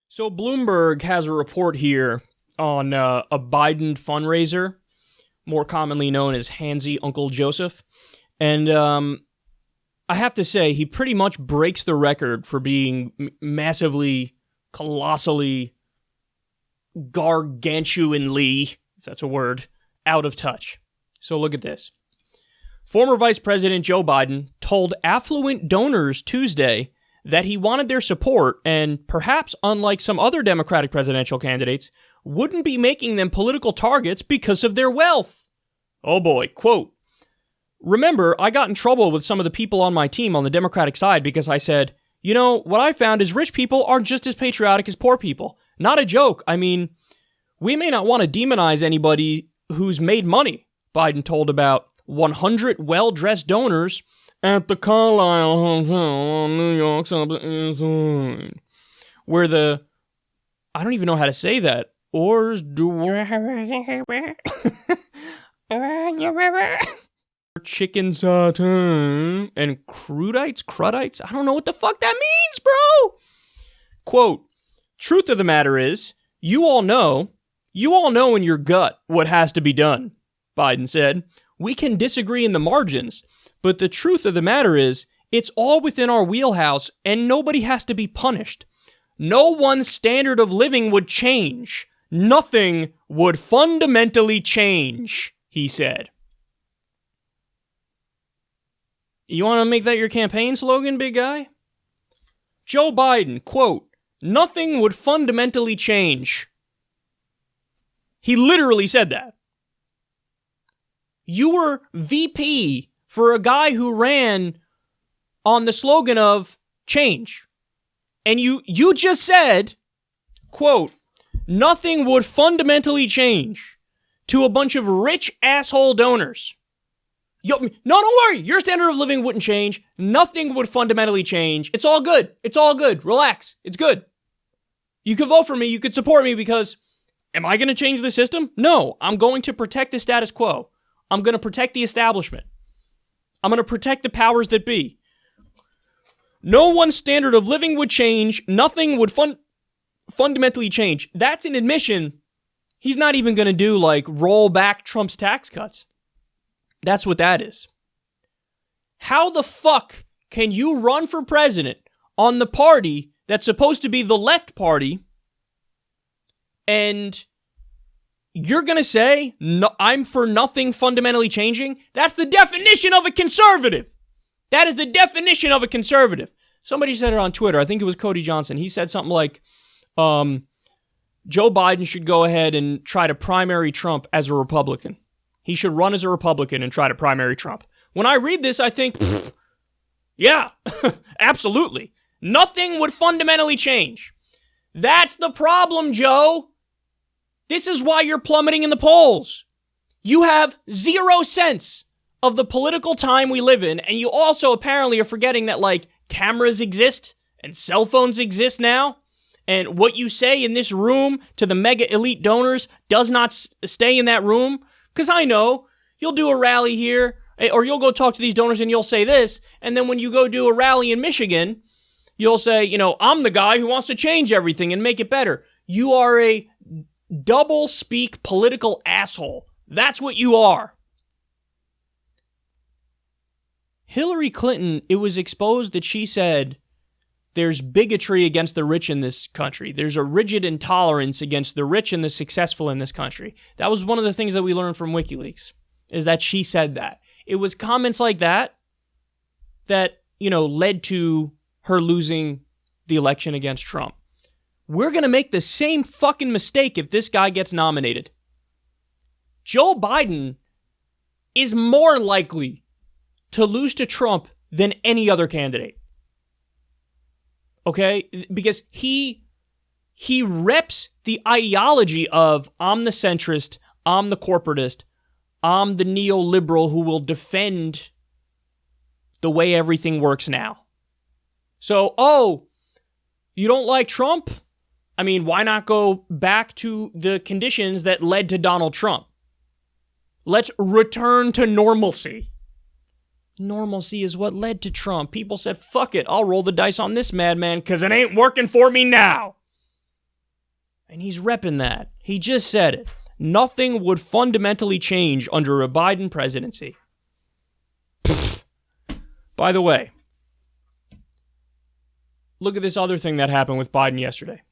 So Bloomberg has a report here on a Biden fundraiser, more commonly known as Handsy Uncle Joseph. And I have to say, he pretty much breaks the record for being massively, colossally, gargantuanly, if that's a word, out of touch. So look at this. Former Vice President Joe Biden told affluent donors Tuesday that he wanted their support and, perhaps unlike some other Democratic presidential candidates, wouldn't be making them political targets because of their wealth. Oh boy, quote, "Remember, I got in trouble with some of the people on my team on the Democratic side because I said, you know, what I found is rich people are just as patriotic as poor people. Not a joke. I mean, we may not want to demonize anybody who's made money," Biden told about 100 well-dressed donors at the Carlisle Hotel on New York's Upper East Side, where the, I don't even know how to say that, oars do chicken satay and crudites, I don't know what the fuck that means, bro. Quote, "Truth of the matter is, you all know in your gut what has to be done," Biden said. "We can disagree in the margins, but the truth of the matter is, it's all within our wheelhouse and nobody has to be punished. No one's standard of living would change. Nothing would fundamentally change," he said. You want to make that your campaign slogan, big guy? Joe Biden, quote, "Nothing would fundamentally change." He literally said that. You were VP for a guy who ran on the slogan of change. And you just said, quote, "Nothing would fundamentally change," to a bunch of rich asshole donors. No, don't worry. Your standard of living wouldn't change. Nothing would fundamentally change. It's all good. It's all good. Relax. It's good. You could vote for me. You could support me because, am I going to change the system? No, I'm going to protect the status quo. I'm going to protect the establishment. I'm going to protect the powers that be. No one's standard of living would change. Nothing would fundamentally change. That's an admission. He's not even going to do like roll back Trump's tax cuts. That's what that is. How the fuck can you run for president on the party that's supposed to be the left party and you're going to say, no, I'm for nothing fundamentally changing? That's the definition of a conservative. That is the definition of a conservative. Somebody said it on Twitter. I think it was Cody Johnson. He said something like, Joe Biden should go ahead and try to primary Trump as a Republican. He should run as a Republican and try to primary Trump. When I read this, I think, yeah, absolutely. Nothing would fundamentally change. That's the problem, Joe. This is why you're plummeting in the polls. You have 0 sense of the political time we live in, and you also apparently are forgetting that, like, cameras exist and cell phones exist now, and what you say in this room to the mega elite donors does not stay in that room. Because I know you'll do a rally here, or you'll go talk to these donors and you'll say this, and then when you go do a rally in Michigan, you'll say, you know, I'm the guy who wants to change everything and make it better. You are a double-speak political asshole. That's what you are. Hillary Clinton, it was exposed that she said there's bigotry against the rich in this country. There's a rigid intolerance against the rich and the successful in this country. That was one of the things that we learned from WikiLeaks, is that she said that. It was comments like that, you know, led to her losing the election against Trump. We're going to make the same fucking mistake if this guy gets nominated. Joe Biden is more likely to lose to Trump than any other candidate. Okay? Because he reps the ideology of, I'm the centrist, I'm the corporatist, I'm the neoliberal who will defend the way everything works now. So, you don't like Trump? I mean, why not go back to the conditions that led to Donald Trump? Let's return to normalcy. Normalcy is what led to Trump. People said, fuck it, I'll roll the dice on this madman because it ain't working for me now. And he's repping that. He just said it. Nothing would fundamentally change under a Biden presidency. By the way, look at this other thing that happened with Biden yesterday.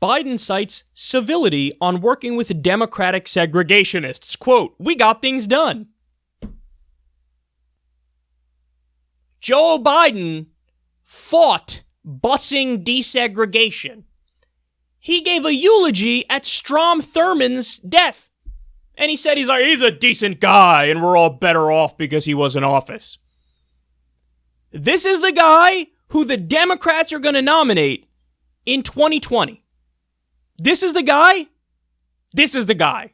Biden cites civility on working with Democratic segregationists. Quote, "We got things done." Joe Biden fought busing desegregation. He gave a eulogy at Strom Thurmond's death. And he said he's a decent guy and we're all better off because he was in office. This is the guy who the Democrats are going to nominate in 2020. This is the guy. This is the guy.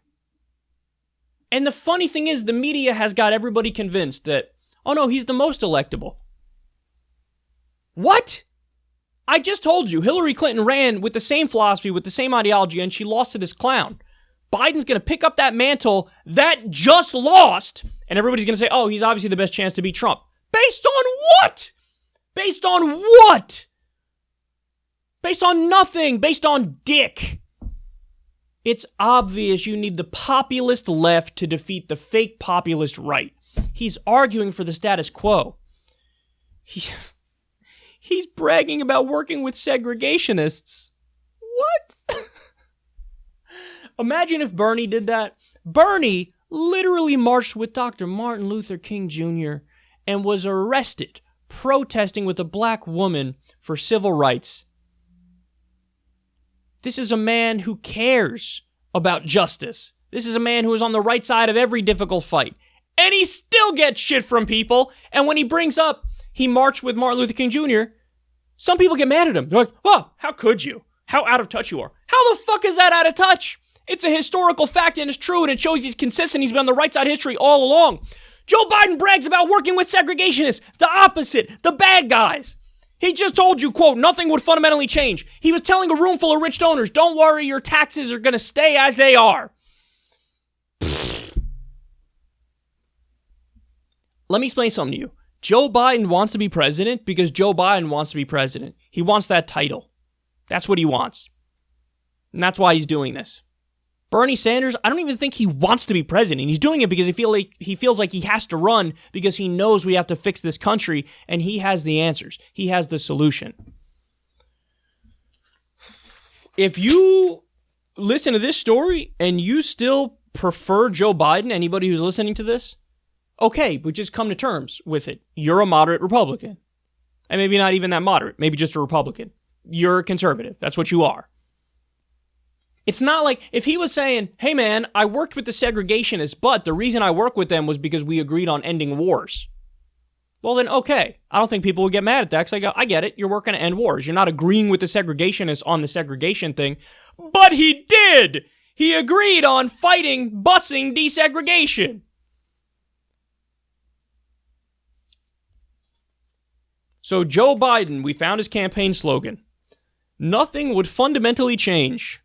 And the funny thing is, the media has got everybody convinced that, oh no, he's the most electable. What? I just told you, Hillary Clinton ran with the same philosophy, with the same ideology, and she lost to this clown. Biden's going to pick up that mantle that just lost, and everybody's going to say, oh, he's obviously the best chance to beat Trump. Based on what? Based on what? Based on nothing. Based on dick. It's obvious you need the populist left to defeat the fake populist right. He's arguing for the status quo. He's bragging about working with segregationists. What? Imagine if Bernie did that. Bernie literally marched with Dr. Martin Luther King Jr. and was arrested protesting with a black woman for civil rights. This is a man who cares about justice. This is a man who is on the right side of every difficult fight. And he still gets shit from people. And when he brings up he marched with Martin Luther King Jr., some people get mad at him. They're like, oh, how could you? How out of touch you are. How the fuck is that out of touch? It's a historical fact and it's true and it shows he's consistent. He's been on the right side of history all along. Joe Biden brags about working with segregationists, the opposite, the bad guys. He just told you, quote, nothing would fundamentally change. He was telling a room full of rich donors, don't worry, your taxes are going to stay as they are. Let me explain something to you. Joe Biden wants to be president because Joe Biden wants to be president. He wants that title. That's what he wants. And that's why he's doing this. Bernie Sanders, I don't even think he wants to be president. He's doing it because he feels like he has to run because he knows we have to fix this country and he has the answers. He has the solution. If you listen to this story and you still prefer Joe Biden, anybody who's listening to this, okay, but just come to terms with it. You're a moderate Republican. And maybe not even that moderate, maybe just a Republican. You're a conservative. That's what you are. It's not like if he was saying, hey man, I worked with the segregationists, but the reason I worked with them was because we agreed on ending wars. Well then, okay. I don't think people would get mad at that because I get it. You're working to end wars. You're not agreeing with the segregationists on the segregation thing. But he did! He agreed on fighting busing desegregation. So Joe Biden, we found his campaign slogan. Nothing would fundamentally change